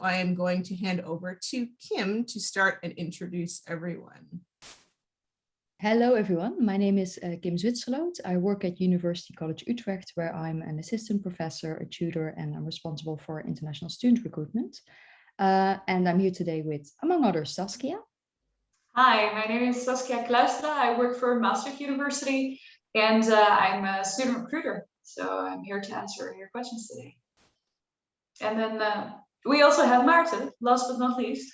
I am going to hand over to Kim to start and introduce everyone. Hello everyone, my name is Kim Zwitserloot. I work at University College Utrecht, where I'm an assistant professor, a tutor, and I'm responsible for international student recruitment. And I'm here today with, among others, Saskia. Hi, my name is Saskia Kluistra. I work for Maastricht University and I'm a student recruiter. So I'm here to answer your questions today. And then we also have Maarten, last but not least.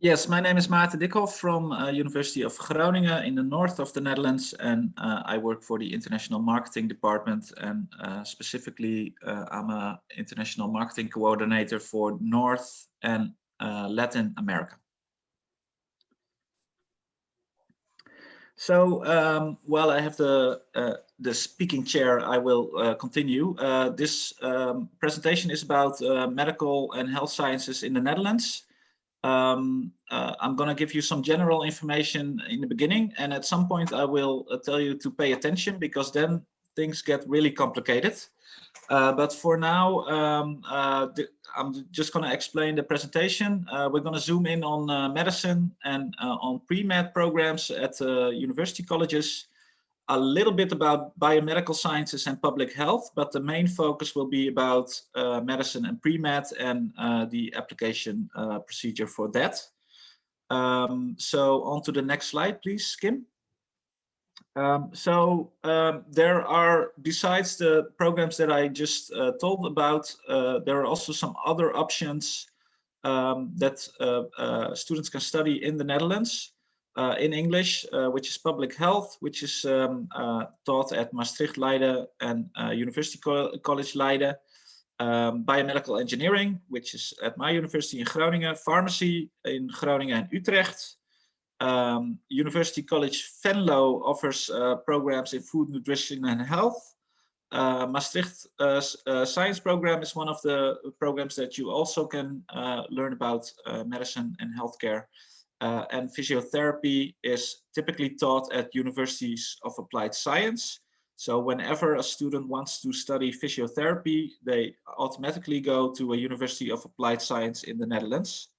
Yes, my name is Maarten Dikhoff from University of Groningen in the north of the Netherlands, and I work for the International Marketing Department, and specifically I'm an International Marketing Coordinator for North and Latin America. So, while I have the speaking chair, I will continue. This presentation is about medical and health sciences in the Netherlands. I'm going to give you some general information in the beginning, and at some point I will tell you to pay attention, because then things get really complicated. But for now, I'm just going to explain the presentation. We're going to zoom in on medicine and on pre-med programs at university colleges, a little bit about biomedical sciences and public health, but the main focus will be about medicine and pre-med and the application procedure for that. So on to the next slide, please, Kim. There are, besides the programs that I just told about, there are also some other options that students can study in the Netherlands. In English, which is public health, which is taught at Maastricht Leiden and University College Leiden. Biomedical engineering, which is at my university in Groningen. Pharmacy in Groningen and Utrecht. University College Venlo offers programs in food, nutrition and health. Maastricht Science Program is one of the programs that you also can learn about medicine and healthcare. And physiotherapy is typically taught at universities of applied science. So whenever a student wants to study physiotherapy, they automatically go to a university of applied science in the Netherlands.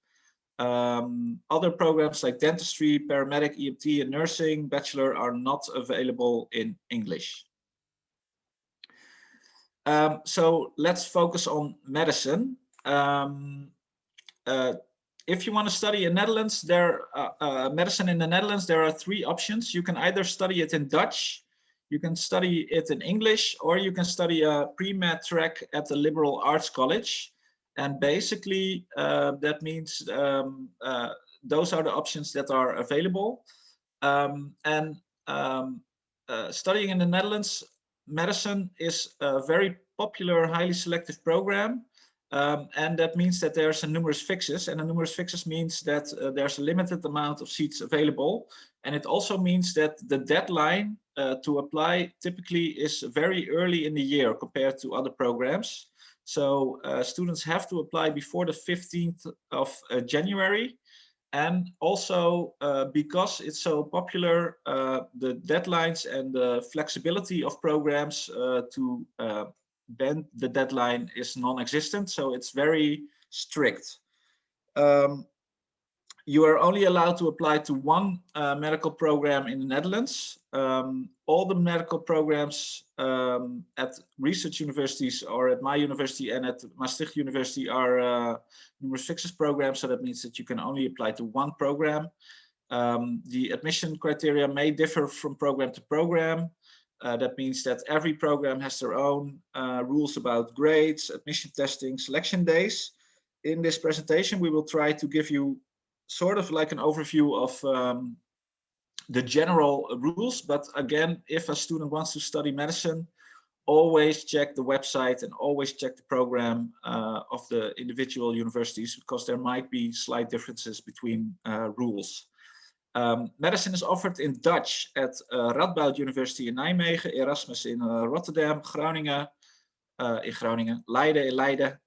Other programs like dentistry, paramedic, EMT, and nursing bachelor are not available in English. So let's focus on medicine. If you want to study in Netherlands, medicine in the Netherlands, there are three options. You can either study it in Dutch, you can study it in English, or you can study a pre-med track at the liberal arts college. And basically, that means those are the options that are available. Studying in the Netherlands, medicine is a very popular, highly selective program. And that means that there's a numerous fixes, and a numerous fixes means that there's a limited amount of seats available. And it also means that the deadline to apply typically is very early in the year compared to other programs. So students have to apply before the 15th of January. And also because it's so popular, the deadlines and the flexibility of programs to bend the deadline is non-existent, so it's very strict. You are only allowed to apply to one medical program in the Netherlands. All the medical programs at research universities, or at my university and at Maastricht University, are numerous fixes programs, so that means that you can only apply to one program. The admission criteria may differ from program to program. That means that every program has their own rules about grades, admission testing, selection days. In this presentation, we will try to give you sort of like an overview of the general rules. But again, if a student wants to study medicine, always check the website and always check the program of the individual universities, because there might be slight differences between rules. Medicine is offered in Dutch at Radboud University in Nijmegen, Erasmus in Rotterdam, Groningen in Groningen, Leiden in Leiden,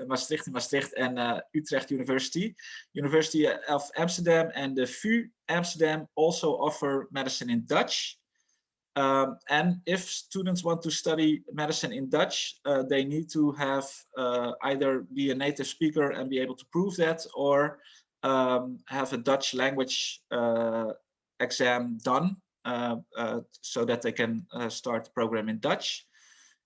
Maastricht in Maastricht, and Utrecht University. University of Amsterdam and the VU Amsterdam also offer medicine in Dutch. And if students want to study medicine in Dutch, they need to have either be a native speaker and be able to prove that, or have a Dutch language exam done so that they can start the program in Dutch.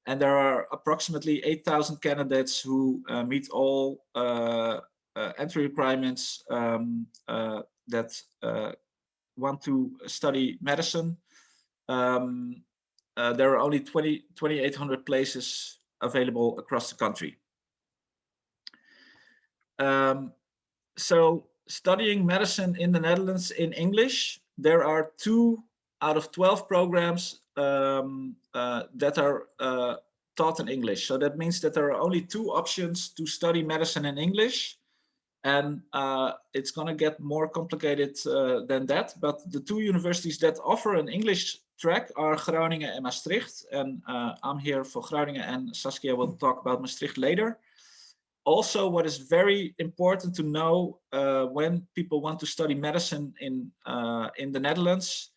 And there are approximately 8,000 candidates who meet all entry requirements that want to study medicine. There are only 2,800 places available across the country. So studying medicine in the Netherlands in English, there are 2 out of 12 programs that are taught in English. So that means that there are only 2 options to study medicine in English. And it's going to get more complicated than that. But the 2 universities that offer an English track are Groningen and Maastricht. And I'm here for Groningen, and Saskia will talk about Maastricht later. Also, what is very important to know when people want to study medicine in the Netherlands,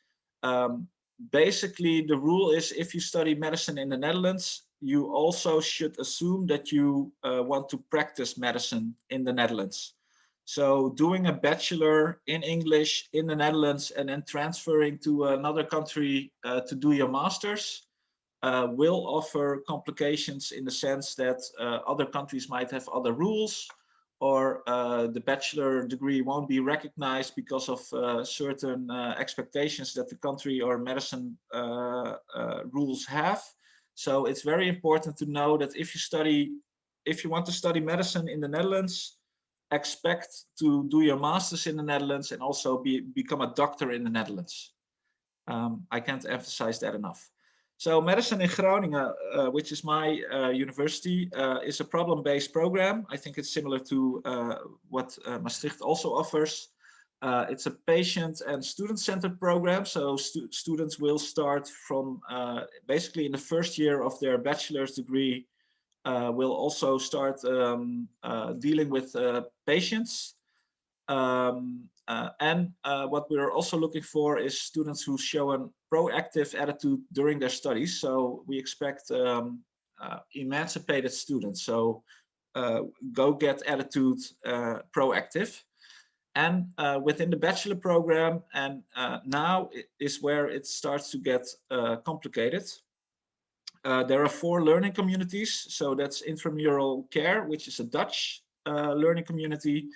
basically the rule is if you study medicine in the Netherlands, you also should assume that you want to practice medicine in the Netherlands. So doing a bachelor in English in the Netherlands and then transferring to another country to do your master's will offer complications in the sense that other countries might have other rules, or the bachelor degree won't be recognized because of certain expectations that the country or medicine rules have. So it's very important to know that if you want to study medicine in the Netherlands, expect to do your master's in the Netherlands and also become a doctor in the Netherlands. I can't emphasize that enough. So medicine in Groningen, which is my university, is a problem-based program. I think it's similar to what Maastricht also offers. It's a patient and student-centered program. So students will start from basically in the first year of their bachelor's degree, will also start dealing with patients. What we're also looking for is students who show a proactive attitude during their studies. So we expect emancipated students. So go-get attitude, proactive. And within the bachelor program, and now is where it starts to get complicated. There are 4 learning communities. So that's intramural care, which is a Dutch learning community.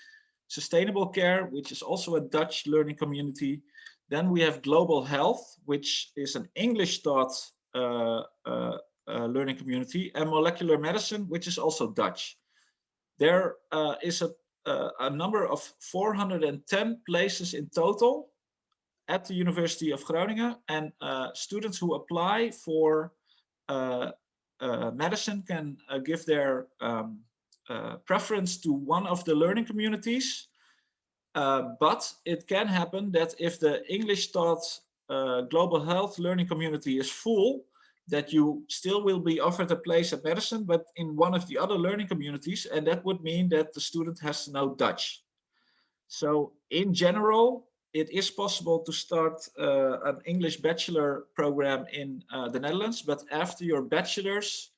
Sustainable care, which is also a Dutch learning community. Then we have global health, which is an English taught learning community, and molecular medicine, which is also Dutch. There is a number of 410 places in total at the University of Groningen, and students who apply for medicine can give their preference to one of the learning communities, but it can happen that if the English taught global health learning community is full, that you still will be offered a place at medicine, but in one of the other learning communities, and that would mean that the student has to know Dutch. So in general, it is possible to start an English bachelor program in the Netherlands, but after your bachelor's,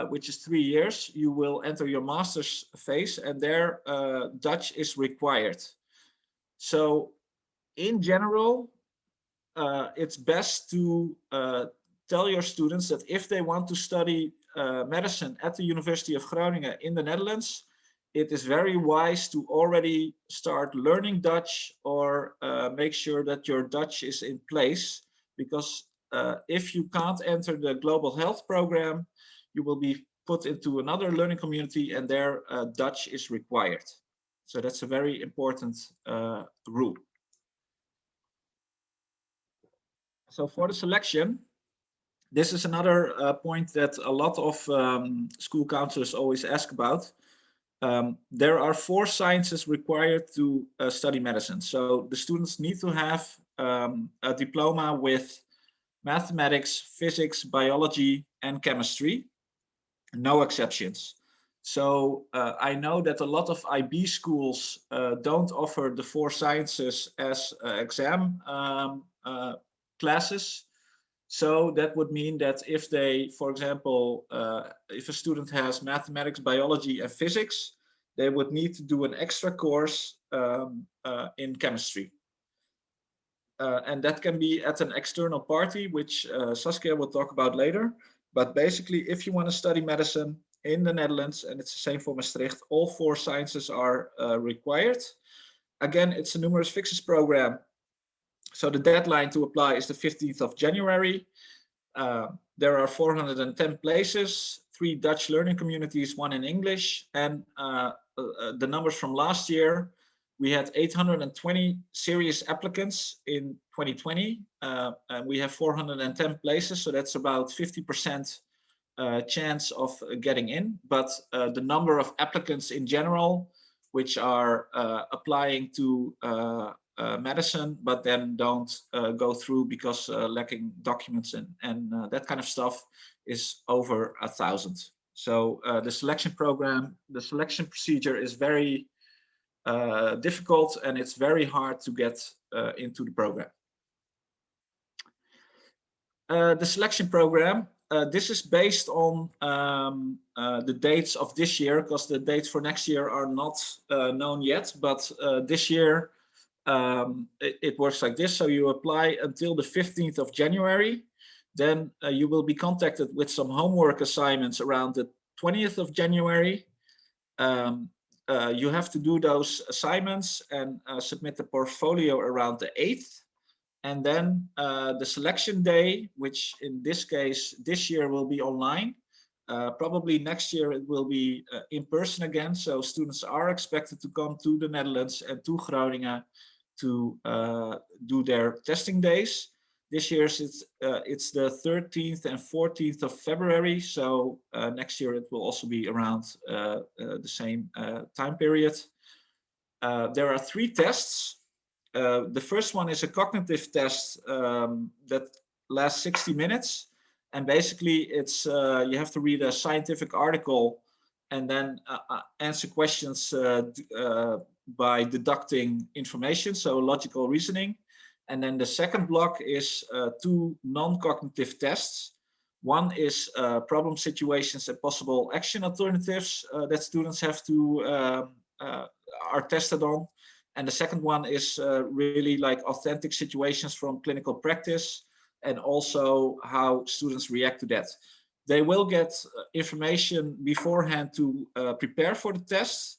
which is 3 years, you will enter your master's phase, and there Dutch is required. So in general, it's best to tell your students that if they want to study medicine at the University of Groningen in the Netherlands, it is very wise to already start learning Dutch, or make sure that your Dutch is in place, because if you can't enter the global health program, you will be put into another learning community, and there Dutch is required. So that's a very important rule. So for the selection, this is another point that a lot of school counselors always ask about. There are 4 sciences required to study medicine. So the students need to have a diploma with mathematics, physics, biology, and chemistry. No exceptions. So I know that a lot of IB schools don't offer the 4 sciences as exam classes. So that would mean that if they, for example, if a student has mathematics, biology, and physics, they would need to do an extra course in chemistry. And that can be at an external party, which Saskia will talk about later. But basically, if you want to study medicine in the Netherlands, and it's the same for Maastricht, all 4 sciences are required. Again, it's a numerous fixes program. So the deadline to apply is the 15th of January. There are 410 places, 3 Dutch learning communities, 1 in English. And the numbers from last year, we had 820 serious applicants in 2020. And we have 410 places, so that's about 50% chance of getting in. But the number of applicants in general, which are applying to medicine, but then don't go through because lacking documents and that kind of stuff, is over 1,000. So the selection program, the selection procedure is very difficult, and it's very hard to get into the program. The selection program, this is based on the dates of this year, because the dates for next year are not known yet, but this year it works like this. So you apply until the 15th of January. Then you will be contacted with some homework assignments around the 20th of January. You have to do those assignments and submit the portfolio around the 8th. And then the selection day, which in this case, this year will be online. Probably next year it will be in person again. So students are expected to come to the Netherlands and to Groningen to do their testing days. This year it's the 13th and 14th of February. So next year it will also be around the same time period. There are 3 tests. The first one is a cognitive test that lasts 60 minutes. And basically it's you have to read a scientific article and then answer questions by deducting information, so logical reasoning. And then the second block is 2 non-cognitive tests. One is problem situations and possible action alternatives that students have to are tested on. And the second one is really like authentic situations from clinical practice, and also how students react to that. They will get information beforehand to prepare for the tests,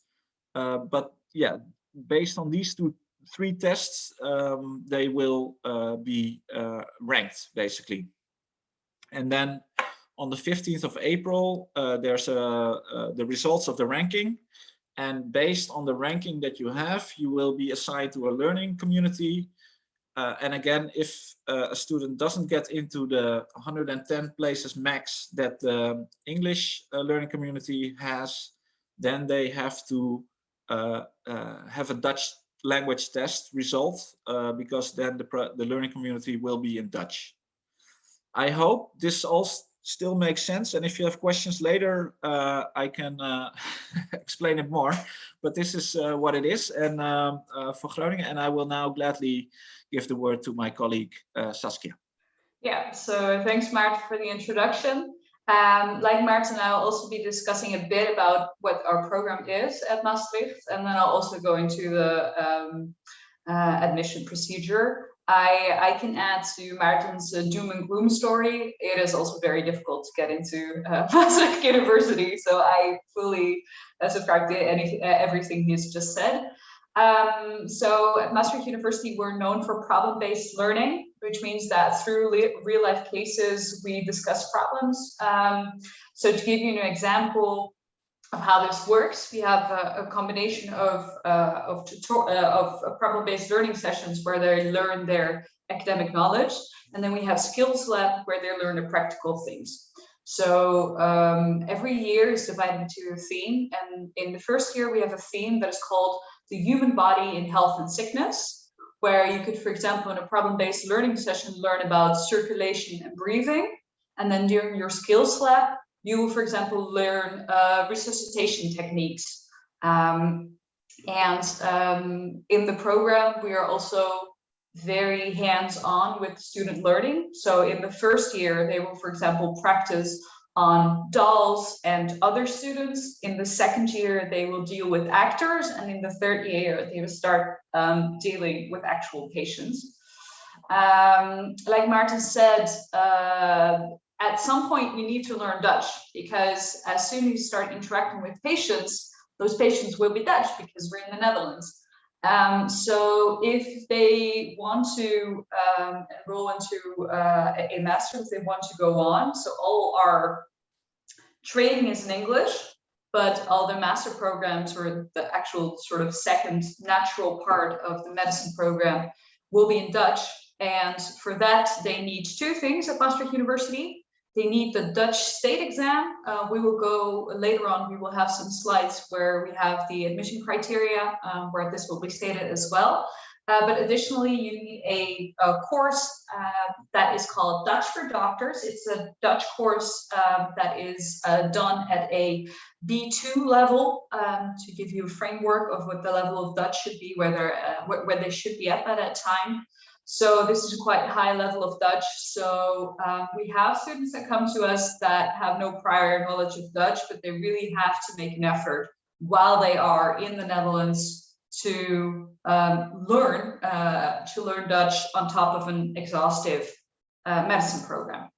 but yeah, based on these 3 tests, they will be ranked basically. And then on the 15th of April, there's the results of the ranking. And based on the ranking that you have, you will be assigned to a learning community. And again, if a student doesn't get into the 110 places max that the English learning community has, then they have to have a Dutch language test result, because then the learning community will be in Dutch. I hope this all still makes sense, and if you have questions later, I can explain it more, but this is what it is, and for Groningen, and I will now gladly give the word to my colleague Saskia. Yeah, so thanks Maarten for the introduction. Like Maarten, I'll also be discussing a bit about what our program is at Maastricht, and then I'll also go into the admission procedure. I can add to Maarten's doom and gloom story. It is also very difficult to get into Maastricht University, so I fully subscribe to everything he's just said. So at Maastricht University, we're known for problem-based learning, which means that through real-life cases, we discuss problems. So to give you an example of how this works, we have a combination of problem-based learning sessions where they learn their academic knowledge, and then we have skills lab where they learn the practical things. So every year is divided into a theme, and in the first year we have a theme that is called the human body in health and sickness, where you could, for example, in a problem-based learning session, learn about circulation and breathing, and then during your skills lab, you will, for example, learn resuscitation techniques. In the program, we are also very hands-on with student learning. So in the first year, they will, for example, practice on dolls and other students. In the second year, they will deal with actors. And in the third year, they will start dealing with actual patients. Like Martin said, at some point, you need to learn Dutch, because as soon as you start interacting with patients, those patients will be Dutch because we're in the Netherlands. So if they want to enroll into a master, if they want to go on, so all our training is in English, but all the master programs, or the actual sort of second natural part of the medicine program, will be in Dutch. And for that, they need two things at Maastricht University. They need the Dutch state exam. We will go later on, we will have some slides where we have the admission criteria, where this will be stated as well. But additionally, you need a course that is called Dutch for Doctors. It's a Dutch course that is done at a B2 level, to give you a framework of what the level of Dutch should be, where they should be at that time. So this is a quite high level of Dutch. So we have students that come to us that have no prior knowledge of Dutch, but they really have to make an effort while they are in the Netherlands to learn Dutch on top of an exhaustive medicine program.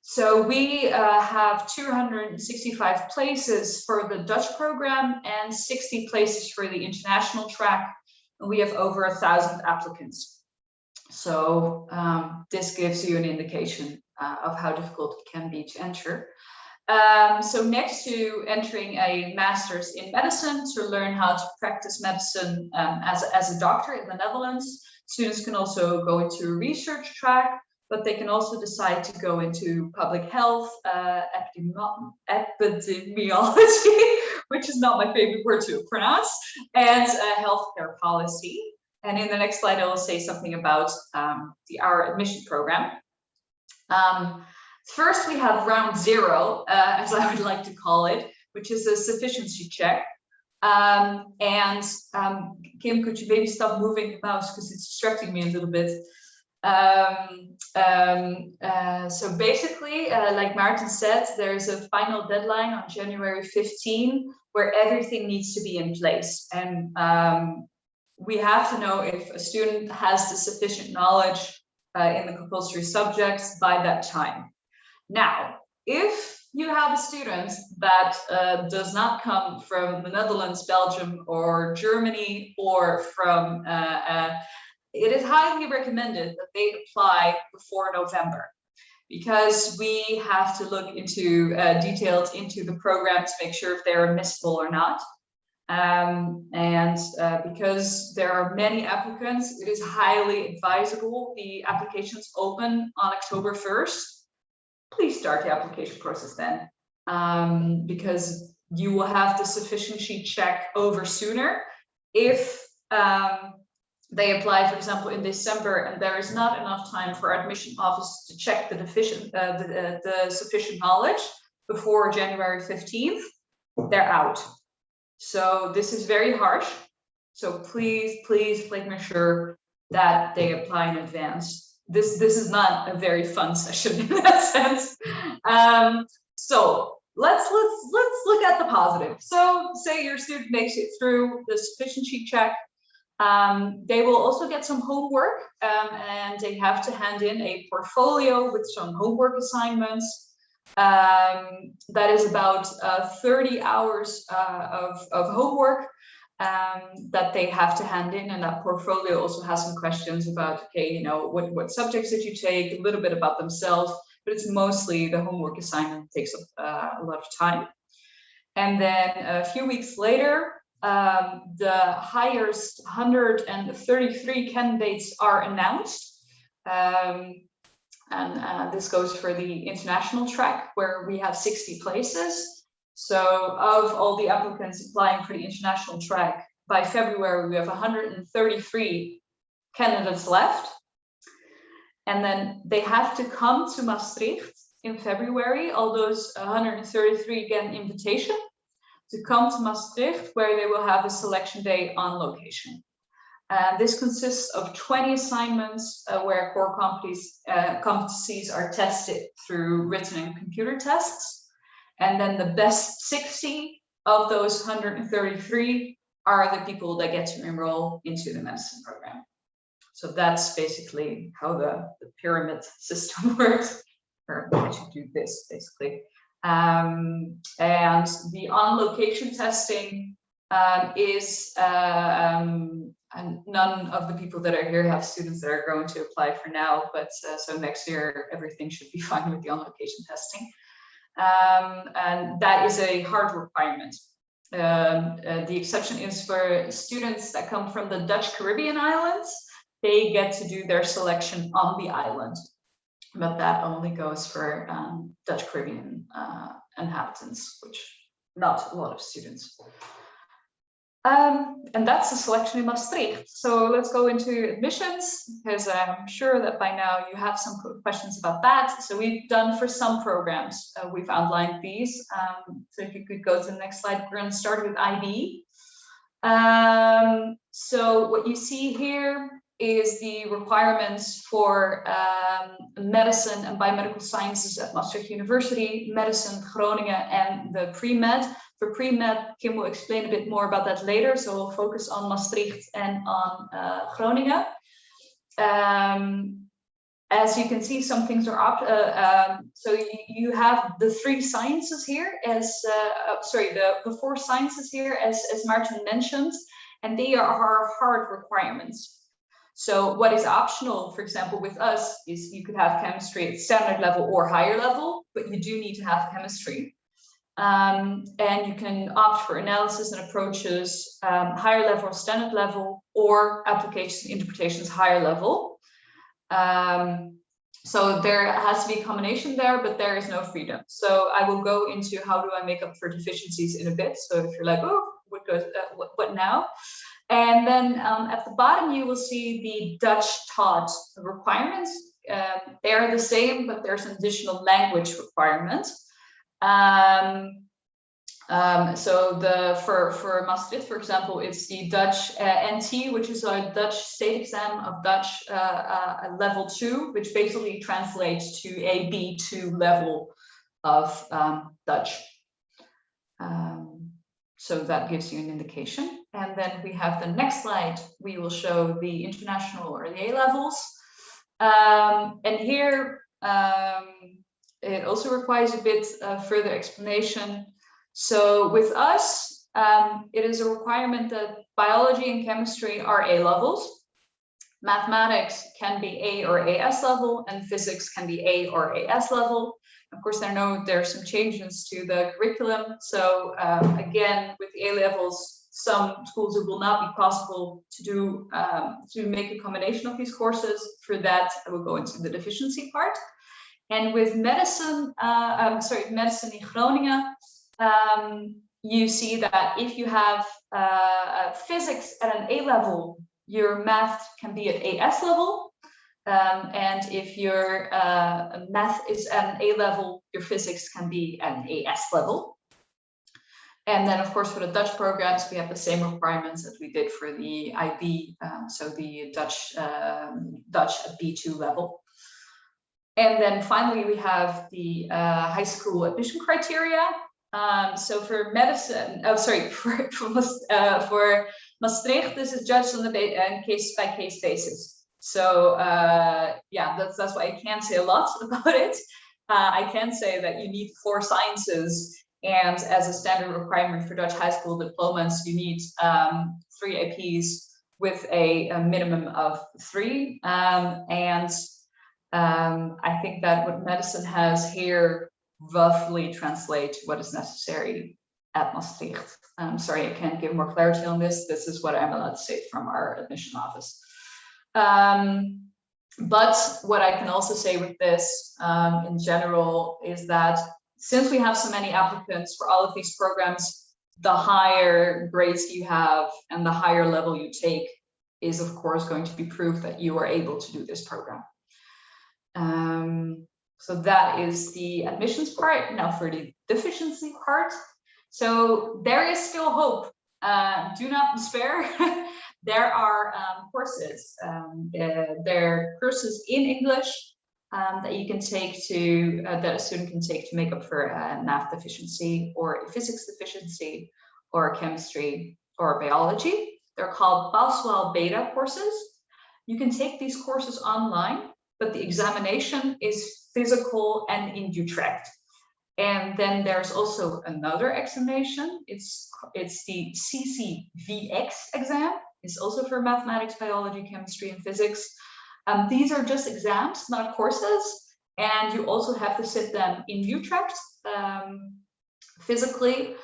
So we have 265 places for the Dutch program and 60 places for the international track. And we have over 1,000 applicants. So this gives you an indication of how difficult it can be to enter. So next to entering a master's in medicine to learn how to practice medicine as a doctor in the Netherlands, students can also go into a research track, but they can also decide to go into public health, epidemiology, which is not my favorite word to pronounce, and healthcare policy. And in the next slide, I will say something about our admission program. First, we have round zero, as I would like to call it, which is a sufficiency check. Kim, could you maybe stop moving the mouse because it's distracting me a little bit. So basically, like Martin said, there's a final deadline on January 15 where everything needs to be in place. And we have to know if a student has the sufficient knowledge in the compulsory subjects by that time. Now, if you have a student that does not come from the Netherlands, Belgium, or Germany, or from, it is highly recommended that they apply before November, because we have to look into details into the program to make sure if they're admissible or not. Because there are many applicants, it is highly advisable. The applications open on October 1st. Please start the application process then, because you will have the sufficiency check over sooner. If they apply, for example, in December, and there is not enough time for admission office to check the sufficient knowledge before January 15th, they're out. So this is very harsh. So please make sure that they apply in advance. This is not a very fun session in that sense. So let's look at the positive. So say your student makes it through the sufficiency check. They will also get some homework, and they have to hand in a portfolio with some homework assignments. That is about 30 hours of homework that they have to hand in, and that portfolio also has some questions about, okay, you know, what subjects did you take, a little bit about themselves, but it's mostly the homework assignment takes a lot of time. And then a few weeks later, the highest 133 candidates are announced. And this goes for the international track, where we have 60 places. So of all the applicants applying for the international track, by February, we have 133 candidates left. And then they have to come to Maastricht in February. All those 133 get an invitation to come to Maastricht, where they will have a selection day on location. This consists of 20 assignments where core competencies are tested through written and computer tests. And then the best 60 of those 133 are the people that get to enroll into the medicine program. So that's basically how the pyramid system works, or I should do this basically. And the on-location testing is, and none of the people that are here have students that are going to apply for now, but so next year everything should be fine with the on-location testing. And that is a hard requirement. The exception is for students that come from the Dutch Caribbean islands. They get to do their selection on the island, but that only goes for Dutch Caribbean inhabitants, which not a lot of students. And that's the selection in Maastricht. So let's go into admissions, because I'm sure that by now you have some questions about that. So we've done for some programs, we've outlined these. So if you could go to the next slide, we're going to start with IB. So what you see here is the requirements for medicine and biomedical sciences at Maastricht University, medicine, Groningen, and the pre-med. For pre-med, Kim will explain a bit more about that later, so we'll focus on Maastricht and on Groningen. As you can see, some things are up. So you have the three sciences here as, the four sciences here as Maarten mentioned, and they are hard requirements. So what is optional, for example, with us is you could have chemistry at standard level or higher level, but you do need to have chemistry. And you can opt for analysis and approaches, higher level or standard level, or applications and interpretations higher level. So there has to be a combination there, but there is no freedom. So I will go into how do I make up for deficiencies in a bit. So if you're like, oh, what now? And then at the bottom, you will see the Dutch taught requirements. They are the same, but there's an additional language requirement. So for Maastricht, for example, it's the Dutch NT, which is a Dutch state exam of Dutch level 2, which basically translates to a B2 level of Dutch. So that gives you an indication. And then we have the next slide. We will show the international or the A levels. And here it also requires a bit further explanation. So with us, it is a requirement that biology and chemistry are A levels. Mathematics can be A or AS level, and physics can be A or AS level. Of course, I know there are some changes to the curriculum. So again, with the A levels, some schools it will not be possible to do to make a combination of these courses. For that, I will go into the deficiency part. And with medicine, medicine in Groningen, you see that if you have physics at an A level, your math can be at AS level. And if your math is at an A level, your physics can be at an AS level. And then, of course, for the Dutch programs, we have the same requirements that we did for the IB, so the Dutch at B2 level. And then finally, we have the high school admission criteria. So for medicine, for Maastricht, this is judged on a case-by-case basis. So yeah, that's why I can't say a lot about it. I can say that you need 4 sciences, and as a standard requirement for Dutch high school diplomas, you need 3 APs with a minimum of 3. And I think that what medicine has here roughly translates what is necessary at Maastricht. I'm sorry, I can't give more clarity on this. This is what I'm allowed to say from our admission office. But what I can also say with this in general is that since we have so many applicants for all of these programs, the higher grades you have and the higher level you take is of course going to be proof that you are able to do this program. So that is the admissions part. Now for the deficiency part. So there is still hope. Do not despair. there are courses. There are courses in English that you can take to, that a student can take to make up for a math deficiency or a physics deficiency or chemistry or biology. They're called Boswell Beta courses. You can take these courses online, but the examination is physical and in Utrecht. And then there's also another examination. It's the CCVX exam. It's also for mathematics, biology, chemistry, and physics. These are just exams, not courses. And you also have to sit them in Utrecht physically.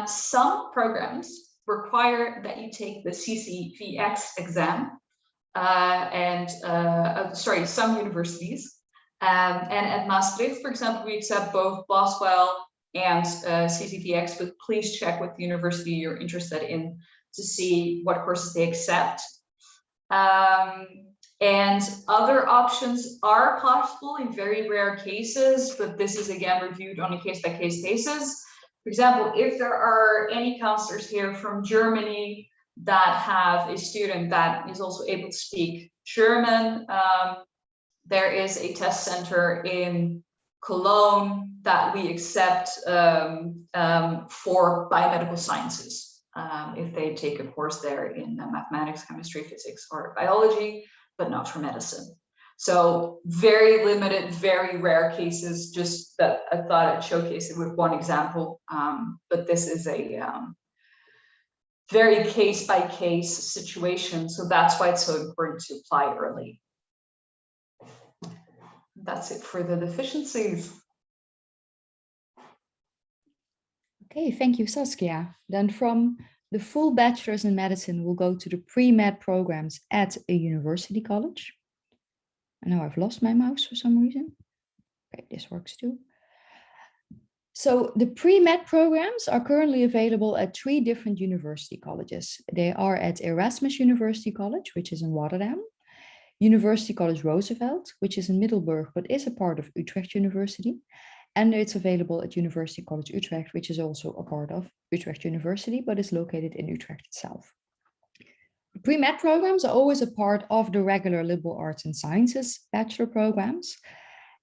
Some programs require that you take the CCVX exam. Some universities. And at Maastricht, for example, we accept both Boswell and CCVX, but please check with the university you're interested in to see what courses they accept. And other options are possible in very rare cases, but this is again reviewed on a case-by-case basis. For example, if there are any counselors here from Germany that have a student that is also able to speak German, there is a test center in Cologne that we accept for biomedical sciences. If they take a course there in mathematics, chemistry, physics, or biology, but not for medicine. So very limited, very rare cases, just that I thought I'd showcase it with one example. But this is a very case-by-case situation. So that's why it's so important to apply early. That's it for the deficiencies. Okay, thank you, Saskia. Then from the full bachelor's in medicine, we'll go to the pre-med programs at a university college. And now I've lost my mouse for some reason. Okay, this works too. So the pre-med programs are currently available at 3 different university colleges. They are at Erasmus University College, which is in Rotterdam, University College Roosevelt, which is in Middelburg, but is a part of Utrecht University. And it's available at University College Utrecht, which is also a part of Utrecht University, but is located in Utrecht itself. Pre-med programs are always a part of the regular liberal arts and sciences bachelor programs.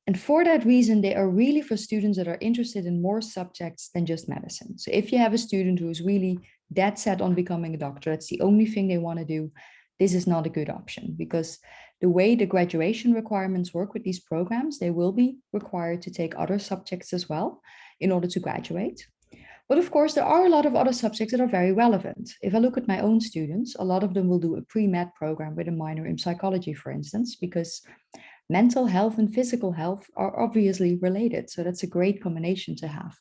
And for that reason, they are really for students that are interested in more subjects than just medicine. So if you have a student who is really dead set on becoming a doctor, that's the only thing they want to do, this is not a good option, because the way the graduation requirements work with these programs, they will be required to take other subjects as well in order to graduate. But of course, there are a lot of other subjects that are very relevant. If I look at my own students, a lot of them will do a pre-med program with a minor in psychology, for instance, because mental health and physical health are obviously related. So that's a great combination to have.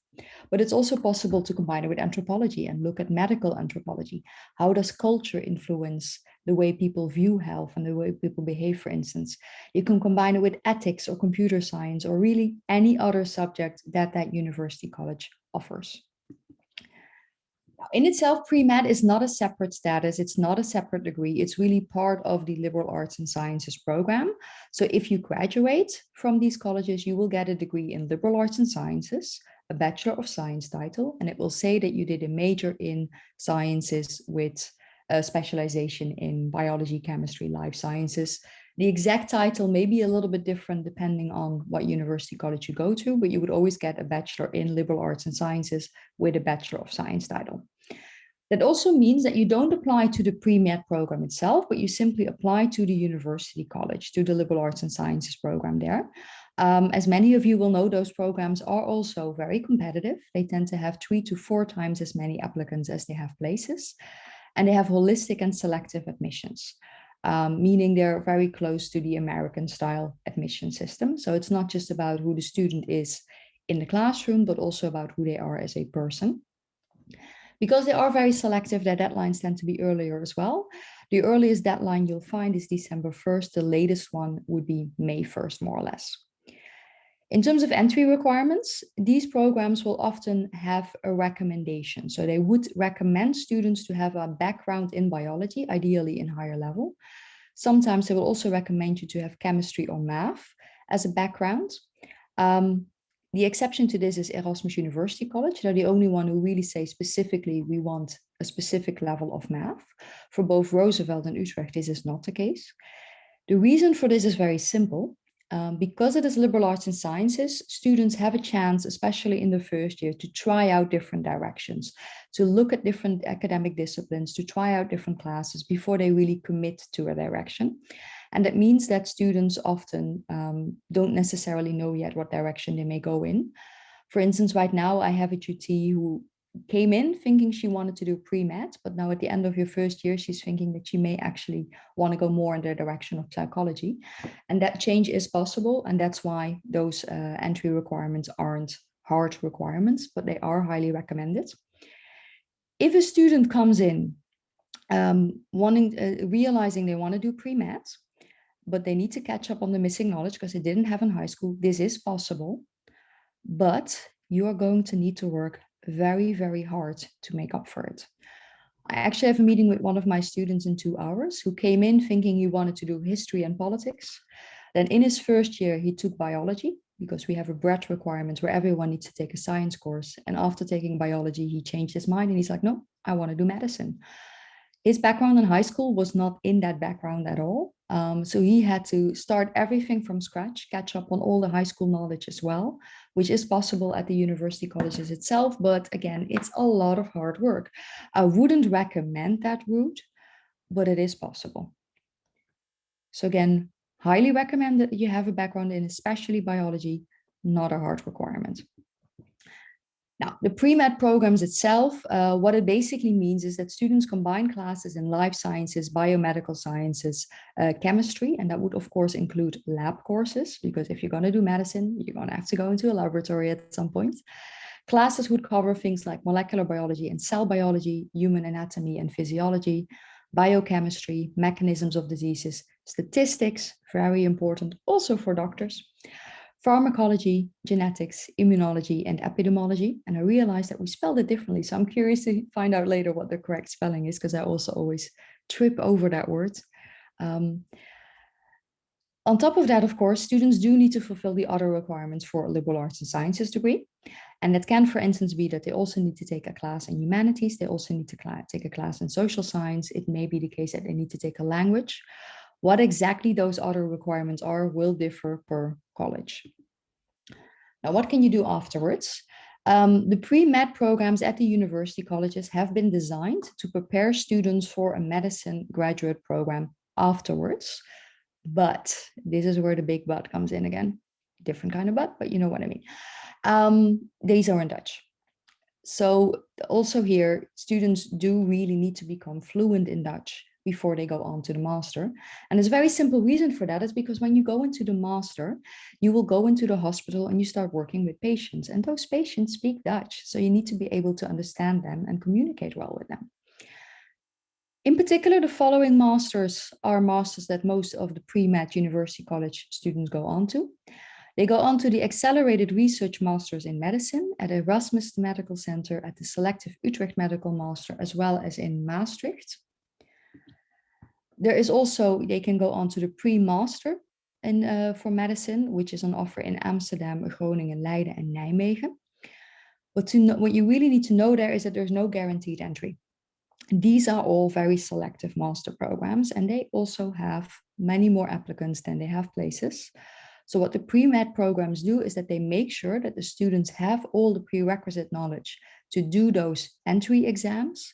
But it's also possible to combine it with anthropology and look at medical anthropology. How does culture influence the way people view health and the way people behave, for instance? You can combine it with ethics or computer science or really any other subject that that university college offers. In itself, pre-med is not a separate status. It's not a separate degree. It's really part of the liberal arts and sciences program. So if you graduate from these colleges, you will get a degree in liberal arts and sciences, a Bachelor of Science title, and it will say that you did a major in sciences with a specialization in biology, chemistry, life sciences. The exact title may be a little bit different depending on what university college you go to, but you would always get a Bachelor in Liberal Arts and Sciences with a Bachelor of Science title. That also means that you don't apply to the pre-med program itself, but you simply apply to the university college, to the Liberal Arts and Sciences program there. As many of you will know, those programs are also very competitive. They tend to have 3 to 4 times as many applicants as they have places, and they have holistic and selective admissions. Meaning they're very close to the American style admission system. So it's not just about who the student is in the classroom, but also about who they are as a person. Because they are very selective, their deadlines tend to be earlier as well. The earliest deadline you'll find is December 1st. The latest one would be May 1st, more or less. In terms of entry requirements, these programs will often have a recommendation. So they would recommend students to have a background in biology, ideally in higher level. Sometimes they will also recommend you to have chemistry or math as a background. The exception to this is Erasmus University College. They're the only one who really say specifically we want a specific level of math. For both Roosevelt and Utrecht, this is not the case. The reason for this is very simple. Because it is liberal arts and sciences, students have a chance, especially in the first year, to try out different directions, to look at different academic disciplines, to try out different classes before they really commit to a direction. And that means that students often don't necessarily know yet what direction they may go in. For instance, right now I have a tutee who came in thinking she wanted to do pre-med, but now at the end of your first year, she's thinking that she may actually want to go more in the direction of psychology. And that change is possible. And that's why those entry requirements aren't hard requirements, but they are highly recommended. If a student comes in realizing they want to do pre-med, but they need to catch up on the missing knowledge because they didn't have in high school, this is possible, but you are going to need to work very, very hard to make up for it. I actually have a meeting with one of my students in 2 hours who came in thinking he wanted to do history and politics. Then in his first year, he took biology because we have a breadth requirement where everyone needs to take a science course. And after taking biology, he changed his mind and he's like, no, I want to do medicine. His background in high school was not in that background at all. So he had to start everything from scratch, catch up on all the high school knowledge as well, which is possible at the university colleges itself. But again, it's a lot of hard work. I wouldn't recommend that route, but it is possible. So again, highly recommend that you have a background in especially biology, not a hard requirement. Now, the pre-med programs itself, what it basically means is that students combine classes in life sciences, biomedical sciences, chemistry, and that would of course include lab courses, because if you're going to do medicine, you're going to have to go into a laboratory at some point. Classes would cover things like molecular biology and cell biology, human anatomy and physiology, biochemistry, mechanisms of diseases, statistics, very important also for doctors, pharmacology, genetics, immunology, and epidemiology. And I realized that we spelled it differently. So I'm curious to find out later what the correct spelling is, because I also always trip over that word. On top of that, of course, students do need to fulfill the other requirements for a liberal arts and sciences degree. And that can, for instance, be that they also need to take a class in humanities. They also need to take a class in social science. It may be the case that they need to take a language. What exactly those other requirements are will differ per college. Now, what can you do afterwards? The pre-med programs at the university colleges have been designed to prepare students for a medicine graduate program afterwards. But this is where the big but comes in again. Different kind of but you know what I mean. These are in Dutch. So also here, students do really need to become fluent in Dutch before they go on to the master. And there's a very simple reason for that is because when you go into the master, you will go into the hospital and you start working with patients, and those patients speak Dutch. So you need to be able to understand them and communicate well with them. In particular, the following masters are masters that most of the pre-med university college students go on to. They go on to the Accelerated Research Masters in Medicine at Erasmus Medical Center, at the Selective Utrecht Medical Master, as well as in Maastricht. There is also, they can go on to the pre-master for medicine, which is on offer in Amsterdam, Groningen, Leiden, and Nijmegen. But what you really need to know there is that there's no guaranteed entry. These are all very selective master programs, and they also have many more applicants than they have places. So what the pre-med programs do is that they make sure that the students have all the prerequisite knowledge to do those entry exams.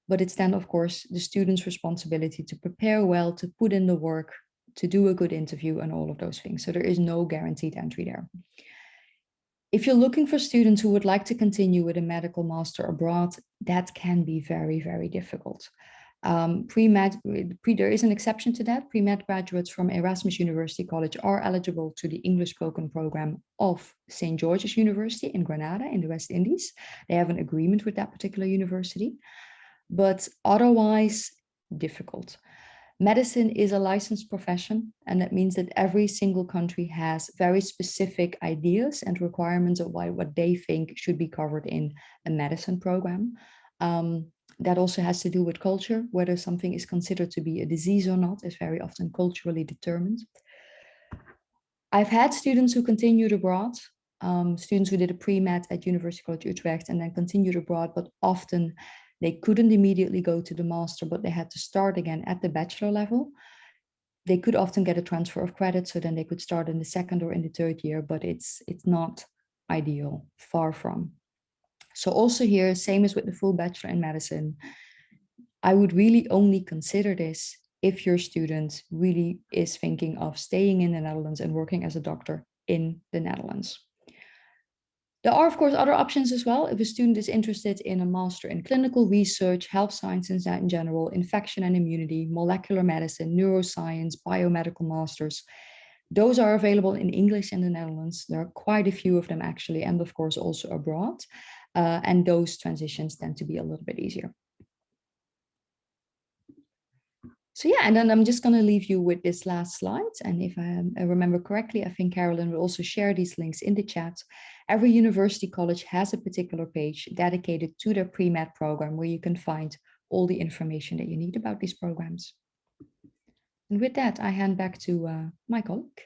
But it's then, of course, the student's responsibility to prepare well, to put in the work, to do a good interview and all of those things. So there is no guaranteed entry there. If you're looking for students who would like to continue with a medical master abroad, that can be very, very difficult. There is an exception to that. Pre-med graduates from Erasmus University College are eligible to the English spoken program of St. George's University in Granada in the West Indies. They have an agreement with that particular university, but otherwise difficult. Medicine is a licensed profession, and that means that every single country has very specific ideas and requirements of what they think should be covered in a medicine program. That also has to do with culture. Whether something is considered to be a disease or not is very often culturally determined. I've had students who continued abroad, students who did a pre-med at University College Utrecht and then continued abroad, but often they couldn't immediately go to the master, but they had to start again at the bachelor level. They could often get a transfer of credit, so then they could start in the second or in the third year, but it's not ideal, far from. So also here, same as with the full bachelor in medicine, I would really only consider this if your student really is thinking of staying in the Netherlands and working as a doctor in the Netherlands. There are, of course, other options as well. If a student is interested in a master in clinical research, health sciences in general, infection and immunity, molecular medicine, neuroscience, biomedical masters, those are available in English in the Netherlands. There are quite a few of them actually, and of course also abroad. And those transitions tend to be a little bit easier. So yeah, and then I'm just going to leave you with this last slide. And if I remember correctly, I think Carolyn will also share these links in the chat. Every university college has a particular page dedicated to their pre-med program where you can find all the information that you need about these programs. And with that, I hand back to my colleague.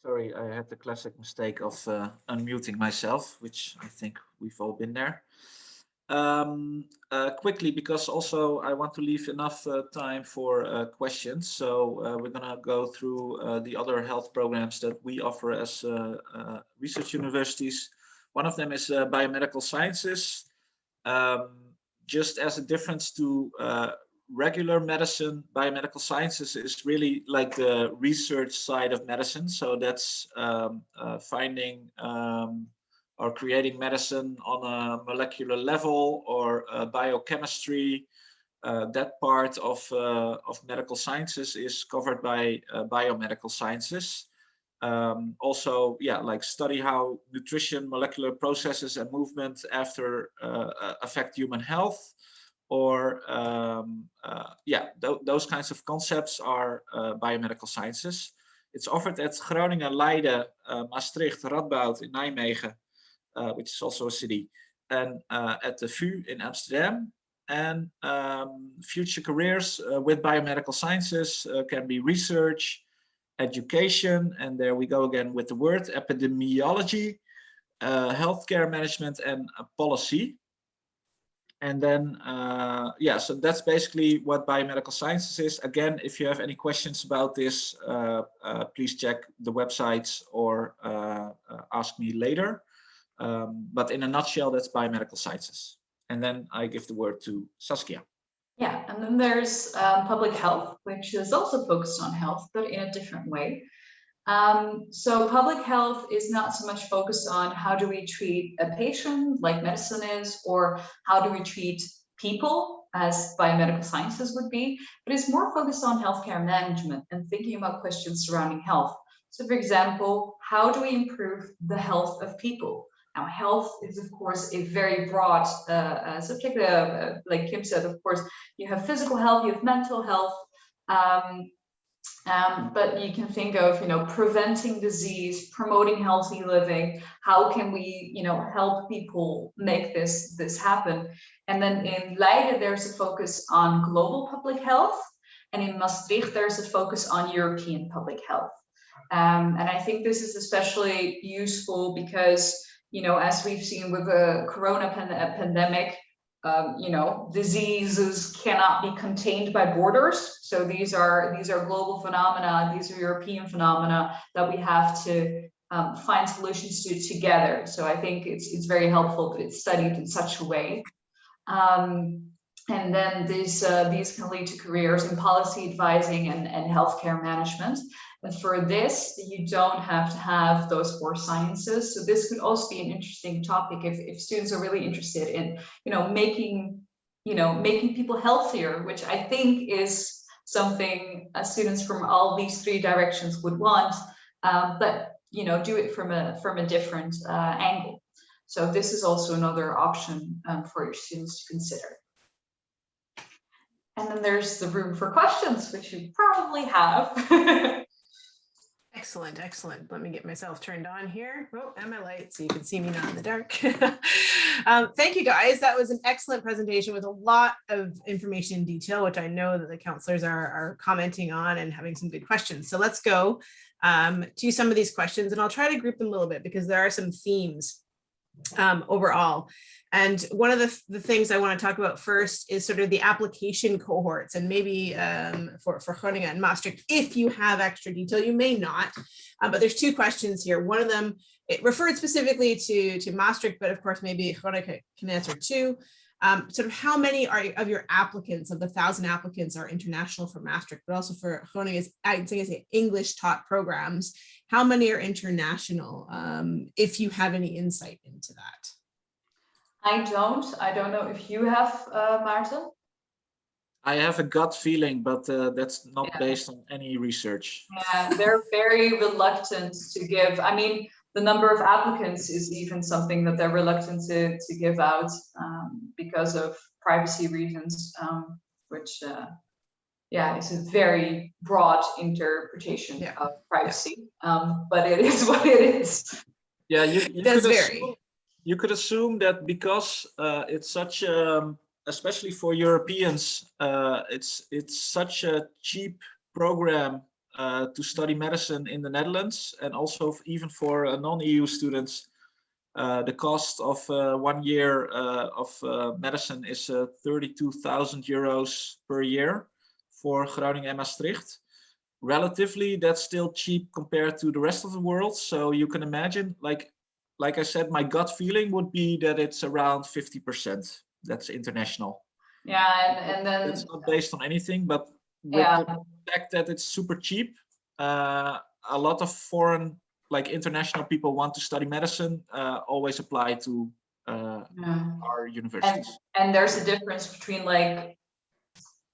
Sorry, I had the classic mistake of unmuting myself, which I think we've all been there. Quickly, because also I want to leave enough time for questions. So we're going to go through the other health programs that we offer as research universities. One of them is biomedical sciences. Just as a difference to regular medicine, biomedical sciences is really like the research side of medicine. So that's finding or creating medicine on a molecular level or biochemistry. That part of medical sciences is covered by biomedical sciences. Also, yeah, like study how nutrition, molecular processes and movement after affect human health, or yeah, those kinds of concepts are biomedical sciences. It's offered at Groningen, Leiden, Maastricht, Radboud in Nijmegen, which is also a city, and at the VU in Amsterdam. And future careers with biomedical sciences can be research, education, and there we go again with the word, epidemiology, healthcare management, and policy. And then, yeah, so that's basically what biomedical sciences is. Again, if you have any questions about this, please check the websites or ask me later. But in a nutshell, that's biomedical sciences. And then I give the word to Saskia. Yeah, and then there's public health, which is also focused on health, but in a different way. So public health is not so much focused on how do we treat a patient like medicine is, or how do we treat people as biomedical sciences would be, but it's more focused on healthcare management and thinking about questions surrounding health. So for example, how do we improve the health of people? Now, health is, of course, a very broad subject. Like Kim said, of course, you have physical health, you have mental health, but you can think of, preventing disease, promoting healthy living. How can we, help people make this happen? And then in Leiden, there's a focus on global public health, and in Maastricht, there's a focus on European public health. And I think this is especially useful because, as we've seen with the corona pandemic, diseases cannot be contained by borders. So these are global phenomena. These are European phenomena that we have to find solutions to together. So I think it's very helpful that it's studied in such a way. And then these can lead to careers in policy advising and healthcare management. And for this, you don't have to have those 4 sciences. So this could also be an interesting topic if students are really interested in, making people healthier, which I think is something students from all these 3 directions would want, but do it from a different angle. So this is also another option for your students to consider. And then there's the room for questions, which you probably have. Excellent, excellent. Let me get myself turned on here. Oh, and my light so you can see me not in the dark. Thank you guys. That was an excellent presentation with a lot of information in detail, which I know that the counselors are commenting on and having some good questions. So let's go to some of these questions, and I'll try to group them a little bit because there are some themes overall. And one of the things I want to talk about first is sort of the application cohorts, and maybe for Groningen and Maastricht, if you have extra detail, you may not, but there's two questions here. One of them, it referred specifically to Maastricht, but of course, maybe Groningen can answer too. Sort of how many of your applicants, of the 1,000 applicants, are international for Maastricht, but also for Groningen, I say English taught programs. How many are international? If you have any insight into that. I don't know if you have, Maarten. I have a gut feeling, but that's not based on any research. Yeah, they're very reluctant to give. I mean, the number of applicants is even something that they're reluctant to give out because of privacy reasons, which, yeah, is a very broad interpretation of privacy. But it is what it is. Yeah, you could assume that because it's such especially for Europeans, it's such a cheap program to study medicine in the Netherlands, and also even for non-EU students, the cost of 1 year of medicine is 32,000 euros per year for Groningen and Maastricht. Relatively, that's still cheap compared to the rest of the world. So you can imagine, like I said, my gut feeling would be that it's around 50%. That's international. Yeah, and then it's not based on anything, but with the fact that it's super cheap, a lot of foreign, like international people want to study medicine, always apply to our universities. And there's a difference between like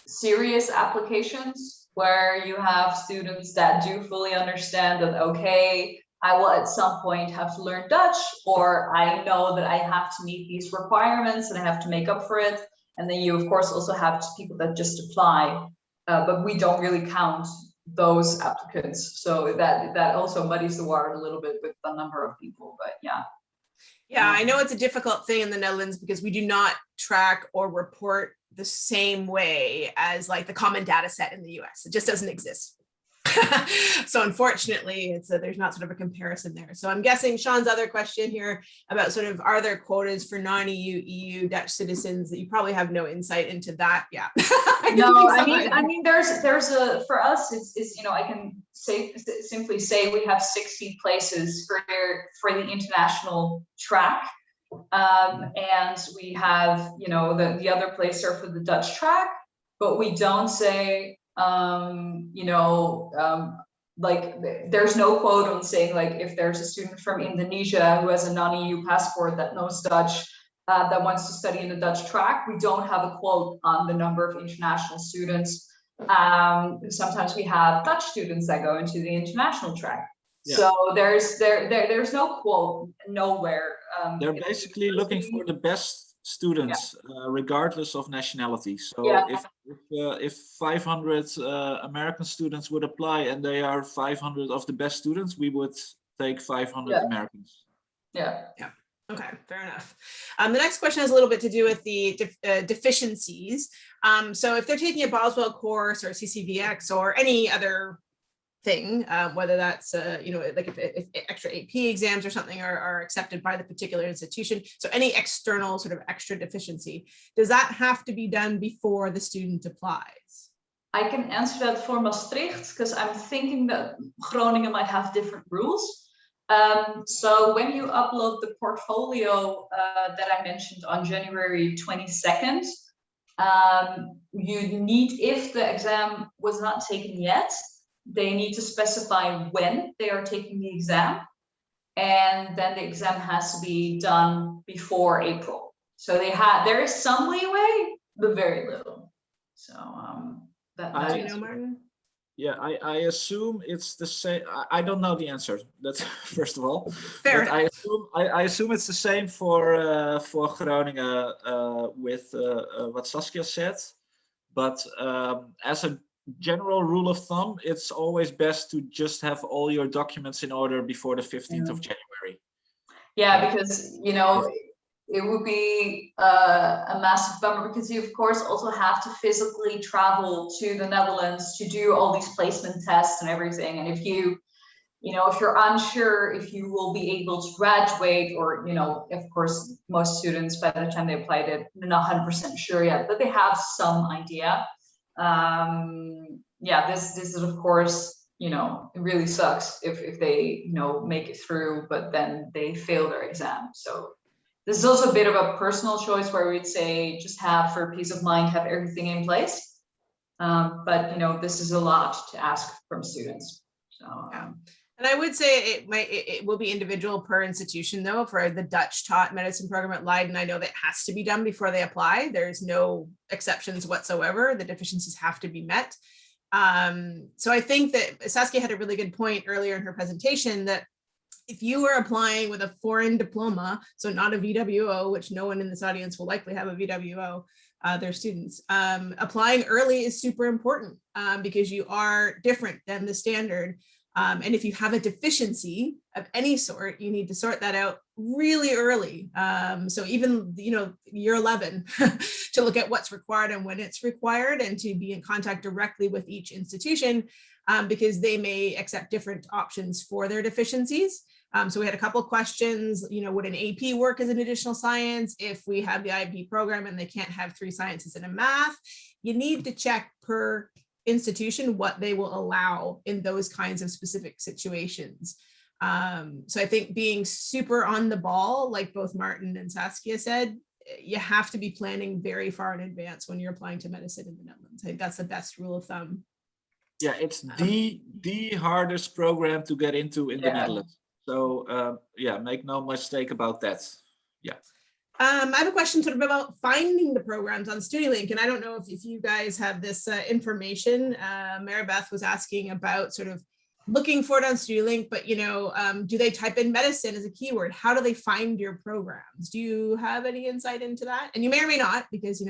serious applications where you have students that do fully understand that, okay, I will at some point have to learn Dutch, or I know that I have to meet these requirements and I have to make up for it. And then you, of course, also have people that just apply, but we don't really count those applicants. So that also muddies the water a little bit with the number of people, but yeah. Yeah, I know it's a difficult thing in the Netherlands because we do not track or report the same way as like the common data set in the US. It just doesn't exist. So unfortunately, it's there's not sort of a comparison there. So I'm guessing Sean's other question here about sort of, are there quotas for non-EU, EU Dutch citizens, that you probably have no insight into that? Yeah. No, I mean, there's a, for us, it's, you know, I can simply say we have 60 places for the international track. And we have, you know, the other places are for the Dutch track, but we don't say, you know, like there's no quote on saying like if there's a student from Indonesia who has a non-EU passport that knows Dutch, that wants to study in the Dutch track, we don't have a quote on the number of international students. Sometimes we have Dutch students that go into the international track. Yeah. So there's no quote nowhere. They're basically looking for the best students, regardless of nationality. So if 500 American students would apply and they are 500 of the best students, we would take 500 Americans. Yeah. Okay, fair enough. The next question has a little bit to do with the deficiencies. So if they're taking a Boswell course or CCVX or any other thing, whether that's you know, like if extra AP exams or something are accepted by the particular institution, so any external sort of extra deficiency, does that have to be done before the student applies? I can answer that for Maastricht because I'm thinking that Groningen might have different rules. So when you upload the portfolio that I mentioned on January 22nd, you need, if the exam was not taken yet, they need to specify when they are taking the exam, and then the exam has to be done before April. So there is some leeway, but very little. So do you know, Martin? Yeah, I assume it's the same. I don't know the answer. That's first of all. Fair. But I assume it's the same for Groningen with what Saskia said. But as a general rule of thumb, it's always best to just have all your documents in order before the 15th of January. Yeah, because, you know, it would be a massive bummer because you, of course, also have to physically travel to the Netherlands to do all these placement tests and everything. And if you if you're unsure if you will be able to graduate, or, of course, most students by the time they apply, they're not 100% sure yet, but they have some idea. Yeah, this is of course, it really sucks if they, make it through, but then they fail their exam. So this is also a bit of a personal choice where we'd say just have, for peace of mind, have everything in place. But this is a lot to ask from students. So yeah. And I would say it will be individual per institution, though. For the Dutch taught medicine program at Leiden, I know that has to be done before they apply. There's no exceptions whatsoever. The deficiencies have to be met. So I think that Saskia had a really good point earlier in her presentation, that if you are applying with a foreign diploma, so not a VWO, which no one in this audience will likely have a VWO, their students, applying early is super important because you are different than the standard. And if you have a deficiency of any sort, you need to sort that out really early. So even, year 11 to look at what's required and when it's required, and to be in contact directly with each institution because they may accept different options for their deficiencies. So we had a couple of questions, would an AP work as an additional science if we have the IB program and they can't have 3 sciences and a math? You need to check per institution what they will allow in those kinds of specific situations. So I think being super on the ball, like both Martin and Saskia said, you have to be planning very far in advance when you're applying to medicine in the Netherlands. I think that's the best rule of thumb. Yeah, it's the hardest program to get into in the Netherlands. So yeah, make no mistake about that. Yeah. I have a question sort of about finding the programs on StudyLink, and I don't know if you guys have this information. Maribeth was asking about sort of looking for it on StudyLink, but do they type in medicine as a keyword? How do they find your programs? Do you have any insight into that? And you may or may not, because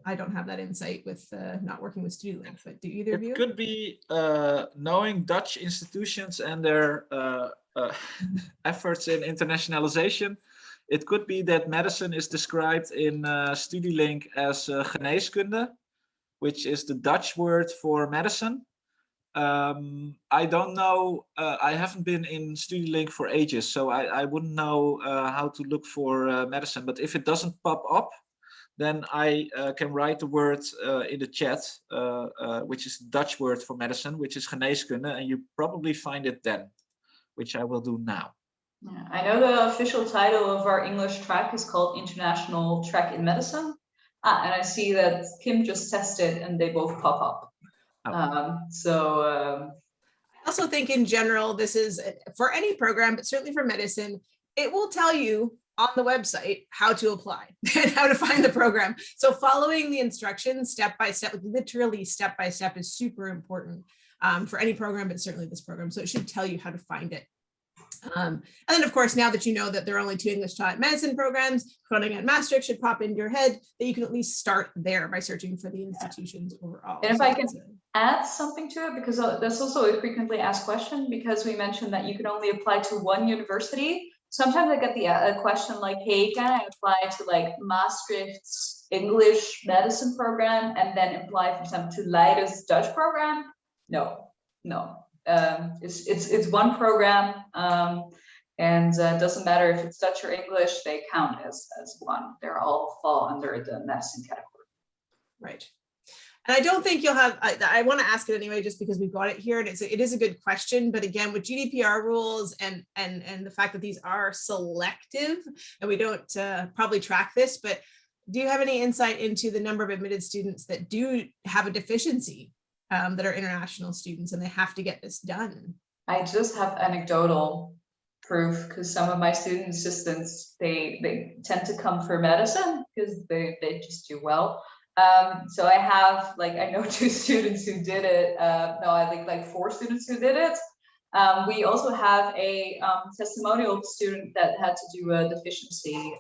I don't have that insight with not working with StudyLink, but do either of you? It could be knowing Dutch institutions and their efforts in internationalization. It could be that medicine is described in StudyLink as geneeskunde, which is the Dutch word for medicine. I don't know, I haven't been in StudyLink for ages, so I wouldn't know how to look for medicine. But if it doesn't pop up, then I can write the word in the chat, which is the Dutch word for medicine, which is geneeskunde, and you probably find it then, which I will do now. Yeah, I know the official title of our English track is called International Track in Medicine. And I see that Kim just tested and they both pop up. Oh. I also think in general, this is for any program, but certainly for medicine, it will tell you on the website how to apply and how to find the program. So following the instructions step by step, literally step by step, is super important for any program, but certainly this program. So it should tell you how to find it. And then, of course, now that you know that there are only 2 English taught medicine programs, Groningen and Maastricht should pop into your head, that you can at least start there by searching for the institutions overall. And if I can add something to it, because that's also a frequently asked question, because we mentioned that you can only apply to 1 university. Sometimes I get a question like, hey, can I apply to like Maastricht's English medicine program and then apply, for example, to Leiden's Dutch program? No. It's 1 program, and it doesn't matter if it's Dutch or English, they count as 1. They're all fall under the medicine category. Right. And I don't think you'll have, I want to ask it anyway, just because we've got it here, and it is a good question. But again, with GDPR rules and the fact that these are selective, and we don't probably track this, but do you have any insight into the number of admitted students that do have a deficiency that are international students and they have to get this done? I just have anecdotal proof, because some of my student assistants, they tend to come for medicine because they just do well. So I have, I know 2 students who did it. No, I think like 4 students who did it. We also have a testimonial student that had to do a deficiency.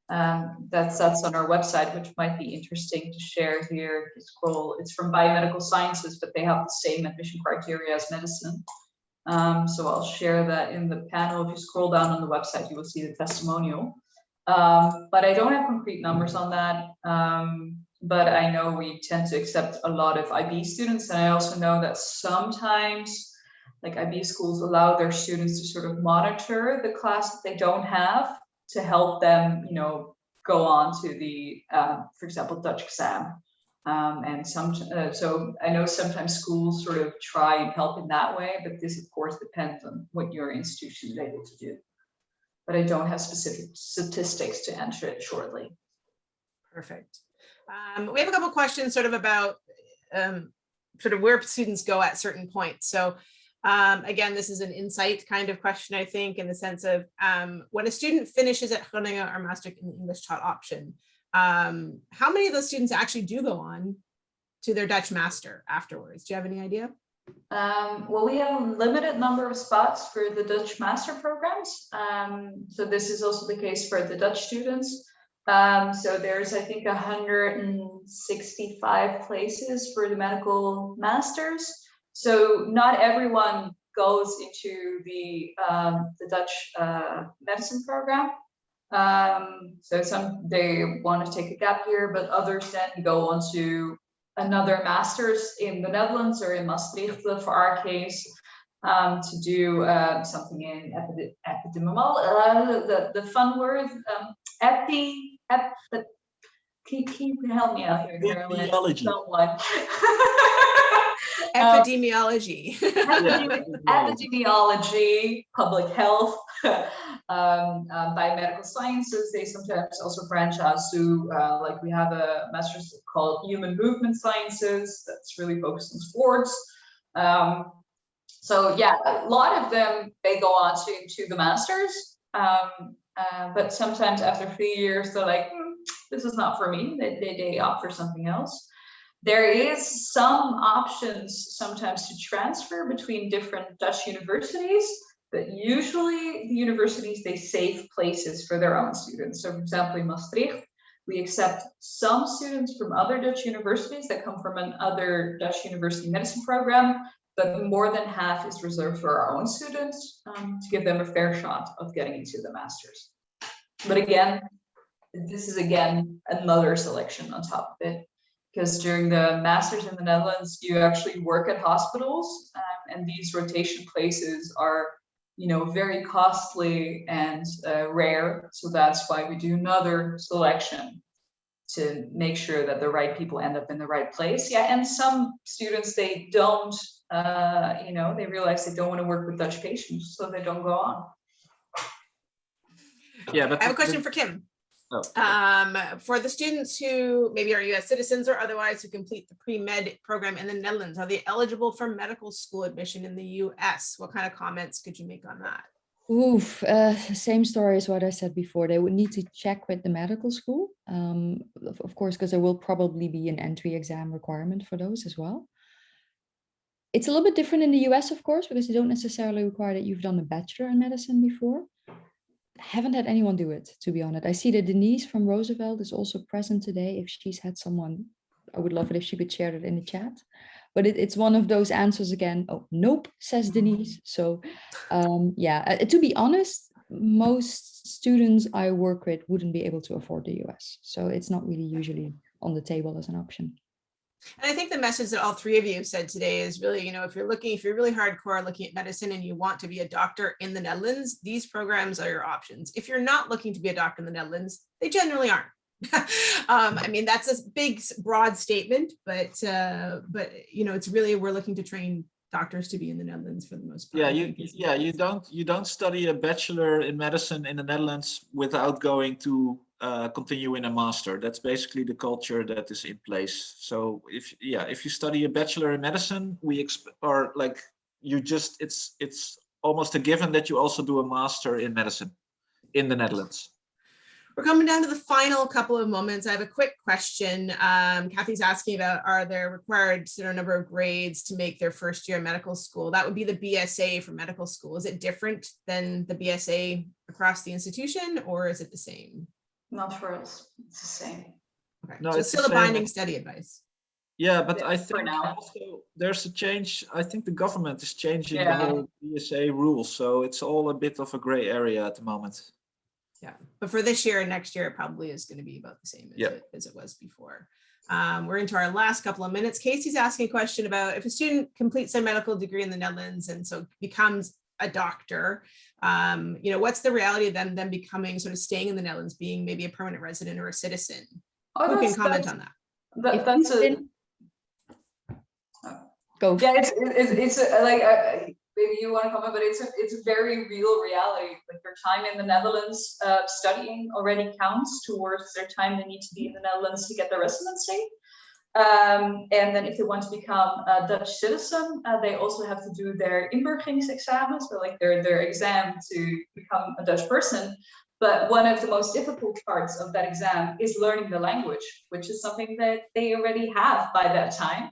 That's on our website, which might be interesting to share here. If you scroll, it's from biomedical sciences, but they have the same admission criteria as medicine. So I'll share that in the panel. If you scroll down on the website, you will see the testimonial. But I don't have concrete numbers on that. But I know we tend to accept a lot of IB students, and I also know that sometimes like IB schools allow their students to sort of monitor the class that they don't have to help them, you know, go on to the, for example, Dutch exam. And so I know sometimes schools sort of try and help in that way, but this of course depends on what your institution is able to do. But I don't have specific statistics to answer it shortly. Perfect. We have a couple questions sort of about sort of where students go at certain points. So again, this is an insight kind of question, I think, in the sense of when a student finishes at Groningen or Maastricht in the English taught option, how many of those students actually do go on to their Dutch master afterwards? Do you have any idea? Well, we have a limited number of spots for the Dutch master programs. So this is also the case for the Dutch students. So there's, I think, 165 places for the medical masters. So not everyone goes into the Dutch medicine program. So some, they want to take a gap year, but others then go on to another master's in the Netherlands or in Maastricht, for our case, to do something in epidemiology, the fun word, can you help me out here, Carolyn? Epidemiology. Someone. Epidemiology. Epidemiology, public health, biomedical sciences. They sometimes also branch out to, like we have a master's called human movement sciences that's really focused on sports. So yeah, a lot of them, they go on to the masters, but sometimes after 3 years, they're like, this is not for me. They opt for something else. There is some options sometimes to transfer between different Dutch universities, but usually the universities, they save places for their own students. So for example, in Maastricht, we accept some students from other Dutch universities that come from another Dutch university medicine program, but more than half is reserved for our own students to give them a fair shot of getting into the masters. But again, this is again another selection on top of it. Because during the masters in the Netherlands, you actually work at hospitals, and these rotation places are, you know, very costly and rare. So that's why we do another selection to make sure that the right people end up in the right place. Yeah, and some students, they don't, you know, they realize they don't want to work with Dutch patients, so they don't go on. Yeah, but I have a question for Kim. Oh. For the students who maybe are US citizens or otherwise who complete the pre-med program in the Netherlands, are they eligible for medical school admission in the US? What kind of comments could you make on that? Oof, same story as what I said before. They would need to check with the medical school, of course, because there will probably be an entry exam requirement for those as well. It's a little bit different in the US, of course, because they don't necessarily require that you've done a bachelor in medicine before. Haven't had anyone do it, to be honest. I see that Denise from Roosevelt is also present today. If she's had someone, I would love it if she could share it in the chat. But it's one of those answers again. Oh, nope, says Denise. So yeah, to be honest, most students I work with wouldn't be able to afford the US. So it's not really usually on the table as an option. And I think the message that all three of you have said today is really, you know, if you're really hardcore looking at medicine and you want to be a doctor in the Netherlands, these programs are your options. If you're not looking to be a doctor in the Netherlands, they generally aren't. I mean, that's a big, broad statement, but you know, it's really, we're looking to train doctors to be in the Netherlands for the most part. You don't study a bachelor in medicine in the Netherlands without going to continue in a master. That's basically the culture that is in place. So if you study a bachelor in medicine, it's almost a given that you also do a master in medicine in the Netherlands. We're coming down to the final couple of moments. I have a quick question. Kathy's asking about, are there required number of grades to make their first year medical school? That would be the BSA for medical school. Is it different than the BSA across the institution, or is it the same? Not for us, it's the same. Okay. No, so it's still a binding study advice. Yeah, but Yeah, I think also there's a change. I think the government is changing the whole BSA rules. So it's all a bit of a gray area at the moment. Yeah, but for this year and next year, it probably is going to be about the same Yep. as it was before. We're into our last couple of minutes. Casey's asking a question about if a student completes their medical degree in the Netherlands and so becomes a doctor, what's the reality of them becoming sort of staying in the Netherlands, being maybe a permanent resident or a citizen? Who can comment on that? That's a Go. yeah. It's maybe you want to comment, but it's a very real reality. Like their time in the Netherlands studying already counts towards their time they need to be in the Netherlands to get their residency. And then if they want to become a Dutch citizen, they also have to do their inburgeringsexamen, so like their exam to become a Dutch person. But one of the most difficult parts of that exam is learning the language, which is something that they already have by that time.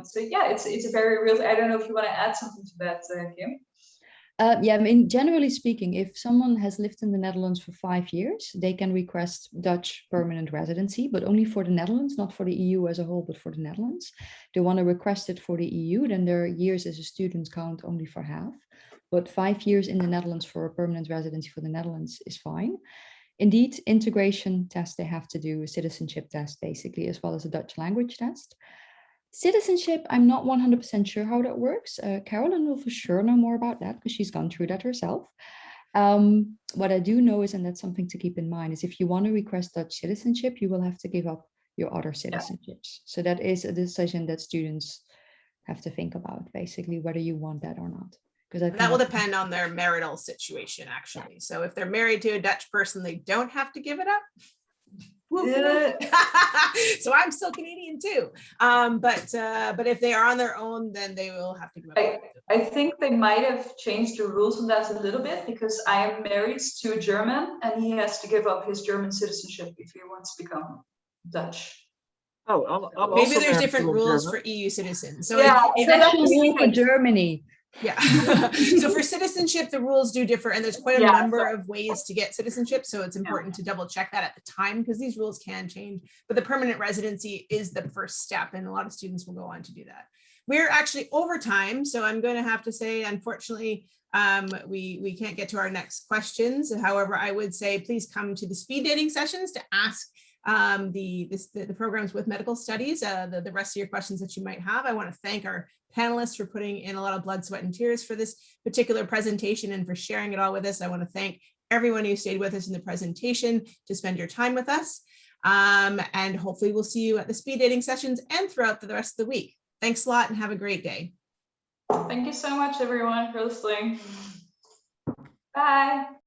So yeah, it's a very real. I don't know if you want to add something to that, Kim. Yeah, I mean, generally speaking, if someone has lived in the Netherlands for 5 years, they can request Dutch permanent residency, but only for the Netherlands, not for the EU as a whole, but for the Netherlands. They want to request it for the EU, then their years as a student count only for half. But 5 years in the Netherlands for a permanent residency for the Netherlands is fine. Indeed, integration test, they have to do a citizenship test, basically, as well as a Dutch language test. Citizenship, I'm not 100% sure how that works. Carolyn will for sure know more about that because she's gone through that herself. What I do know is, and that's something to keep in mind, is if you want to request Dutch citizenship, you will have to give up your other citizenships. So that is a decision that students have to think about, basically, whether you want that or not. Because that will depend on their marital situation, actually. So if they're married to a Dutch person, they don't have to give it up. So I'm still Canadian too. But if they are on their own, then they will have to give up. I think they might have changed the rules on that a little bit, because I am married to a German and he has to give up his German citizenship if he wants to become Dutch. Oh, I'm Maybe also there's married different to a rules German. for EU citizens. So Yeah, special rule for Germany. Yeah. So for citizenship, the rules do differ, and there's quite a number of ways to get citizenship. So it's important to double check that at the time, because these rules can change. But the permanent residency is the first step, and a lot of students will go on to do that. We're actually over time, so I'm going to have to say, unfortunately, we can't get to our next questions. However, I would say please come to the speed dating sessions to ask the programs with medical studies, the rest of your questions that you might have. I want to thank our panelists for putting in a lot of blood, sweat, and tears for this particular presentation and for sharing it all with us. I want to thank everyone who stayed with us in the presentation to spend your time with us. And hopefully we'll see you at the speed dating sessions and throughout the rest of the week. Thanks a lot and have a great day. Thank you so much, everyone, for listening. Bye.